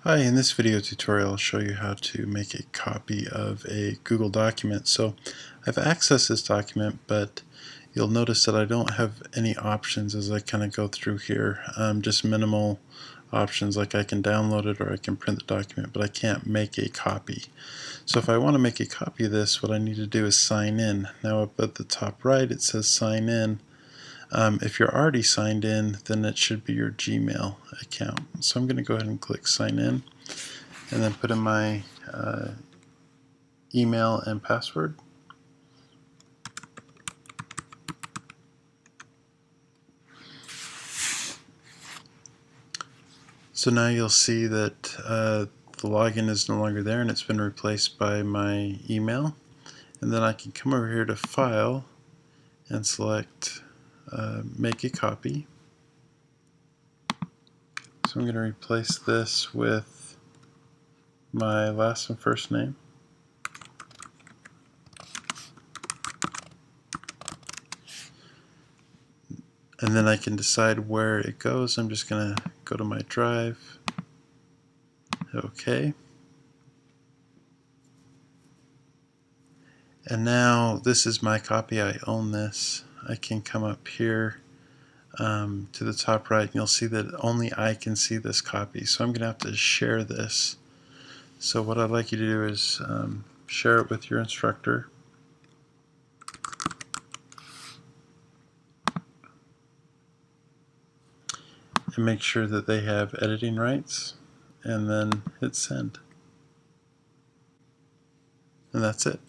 Hi, in this video tutorial I'll show you how to make a copy of a Google document. So I've accessed this document, but you'll notice that I don't have any options as I kind of go through here. Just minimal options, like I can download it or I can print the document, but I can't make a copy. So if I want to make a copy of this, what I need to do is sign in. Now up at the top right it says sign in. If you're already signed in, then it should be your Gmail account. So I'm going to go ahead and click sign in and then put in my email and password. So now you'll see that the login is no longer there and it's been replaced by my email. And then I can come over here to File and select Make a Copy. So I'm going to replace this with my last and first name. And then I can decide where it goes. I'm just going to go to my drive. OK. And now this is my copy. I own this. I can come up here to the top right and you'll see that only I can see this copy. So I'm going to have to share this. So what I'd like you to do is share it with your instructor. And make sure that they have editing rights, and then hit send. And that's it.